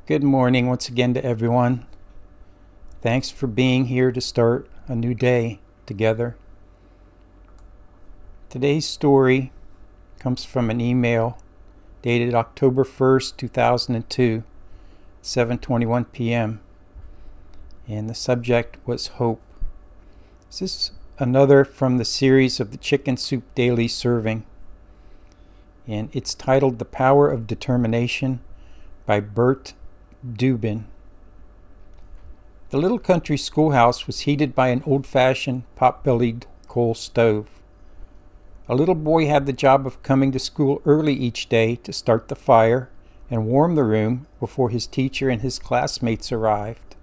Good morning once again to everyone. Thanks for being here to start a new day together. Today's story comes from an email dated October 1st, 2002, 7:21 p.m. And the subject was hope. This is another from the series of the Chicken Soup Daily Serving. And it's titled The Power of Determination by Bert Dubin. The little country schoolhouse was heated by an old-fashioned pot-bellied coal stove. A little boy had the job of coming to school early each day to start the fire and warm the room before his teacher and his classmates arrived.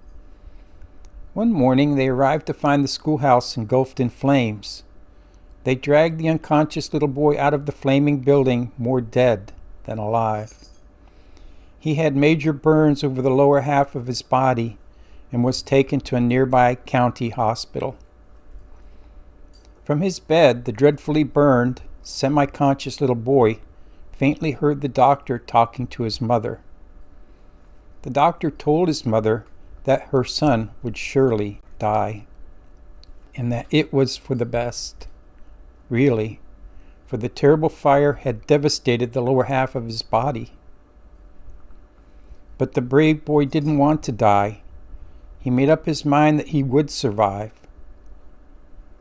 One morning they arrived to find the schoolhouse engulfed in flames. They dragged the unconscious little boy out of the flaming building more dead than alive. He had major burns over the lower half of his body and was taken to a nearby county hospital. From his bed, the dreadfully burned, semi-conscious little boy faintly heard the doctor talking to his mother. The doctor told his mother that her son would surely die, and that it was for the best. Really, for the terrible fire had devastated the lower half of his body. But the brave boy didn't want to die. He made up his mind that he would survive.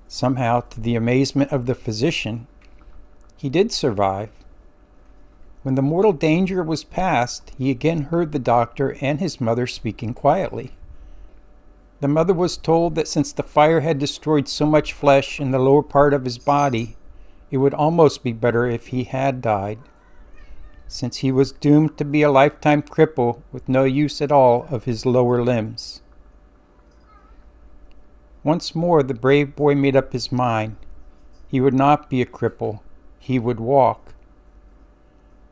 Somehow, to the amazement of the physician, he did survive. When the mortal danger was past, he again heard the doctor and his mother speaking quietly. The mother was told that since the fire had destroyed so much flesh in the lower part of his body, it would almost be better if he had died, since he was doomed to be a lifetime cripple with no use at all of his lower limbs. Once more the brave boy made up his mind. He would not be a cripple. He would walk.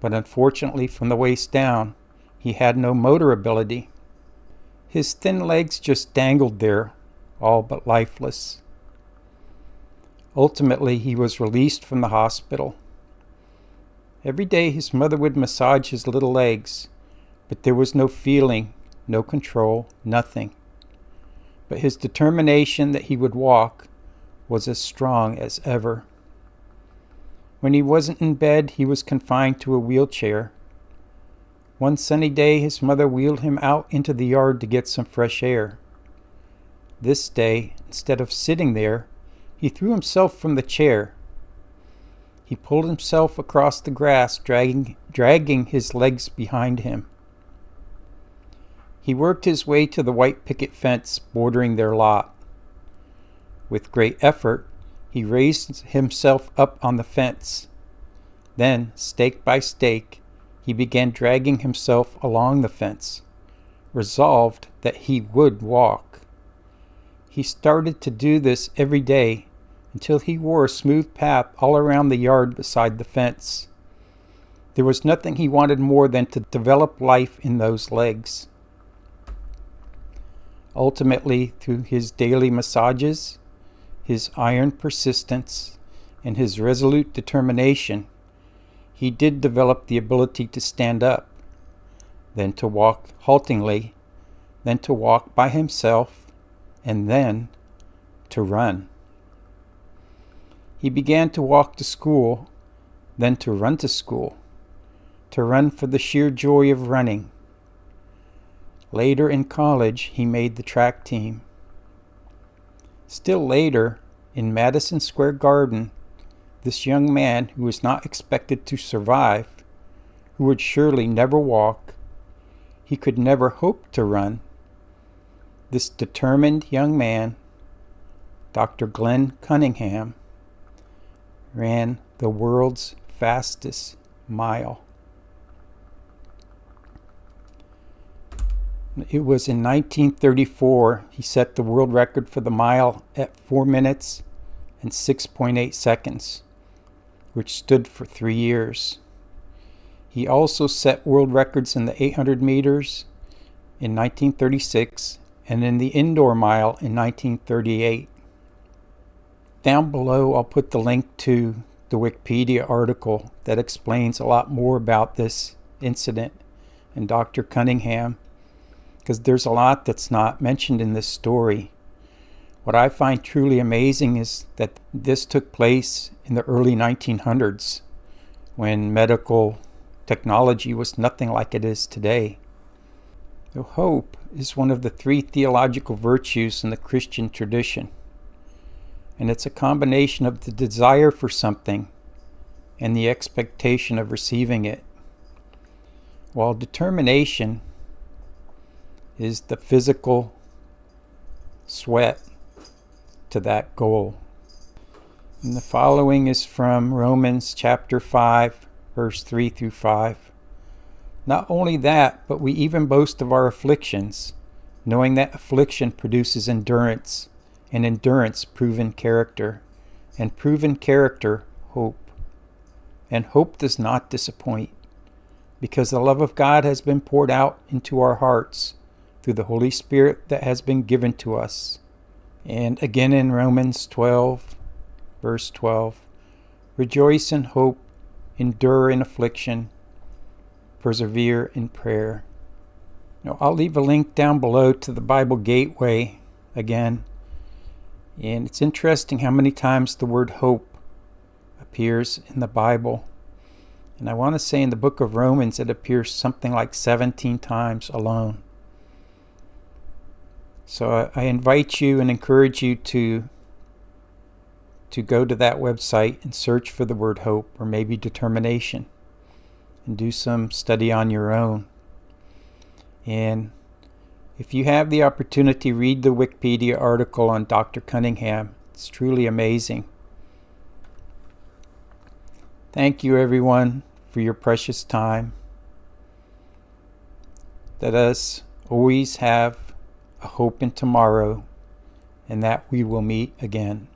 But unfortunately, from the waist down, he had no motor ability. His thin legs just dangled there, all but lifeless. Ultimately, he was released from the hospital. Every day his mother would massage his little legs, but there was no feeling, no control, nothing. But his determination that he would walk was as strong as ever. When he wasn't in bed, he was confined to a wheelchair. One sunny day, his mother wheeled him out into the yard to get some fresh air. This day, instead of sitting there, he threw himself from the chair. He pulled himself across the grass, dragging his legs behind him. He worked his way to the white picket fence bordering their lot. With great effort, he raised himself up on the fence. Then, stake by stake, he began dragging himself along the fence, resolved that he would walk. He started to do this every day until he wore a smooth path all around the yard beside the fence. There was nothing he wanted more than to develop life in those legs. Ultimately, through his daily massages, his iron persistence, and his resolute determination, he did develop the ability to stand up, then to walk haltingly, then to walk by himself, and then to run. He began to walk to school, then to run for the sheer joy of running. Later in college, he made the track team. Still later, in Madison Square Garden, this young man who was not expected to survive, who would surely never walk, he could never hope to run. This determined young man, Dr. Glenn Cunningham, ran the world's fastest mile. It was in 1934 he set the world record for the mile at 4 minutes and 6.8 seconds, which stood for 3 years. He also set world records in the 800 meters in 1936 and in the indoor mile in 1938. Down below, I'll put the link to the Wikipedia article that explains a lot more about this incident and Dr. Cunningham because there's a lot that's not mentioned in this story. What I find truly amazing is that this took place in the early 1900s, when medical technology was nothing like it is today. So hope is one of the 3 theological virtues in the Christian tradition, and it's a combination of the desire for something and the expectation of receiving it, while determination is the physical sweat to that goal. And the following is from Romans chapter 5, verse 3 through 5. Not only that, but we even boast of our afflictions, knowing that affliction produces endurance, and endurance proven character, and proven character hope. And hope does not disappoint, because the love of God has been poured out into our hearts through the Holy Spirit that has been given to us. And again in Romans 12, verse 12, rejoice in hope, endure in affliction, persevere in prayer. Now, I'll leave a link down below to the Bible Gateway again. And it's interesting how many times the word hope appears in the Bible. And I want to say in the book of Romans it appears something like 17 times alone. So I invite you and encourage you to go to that website and search for the word hope, or maybe determination, and do some study on your own. And if you have the opportunity, read the Wikipedia article on Dr. Cunningham. It's truly amazing. Thank you, everyone, for your precious time. Let us always have a hope in tomorrow, and that we will meet again.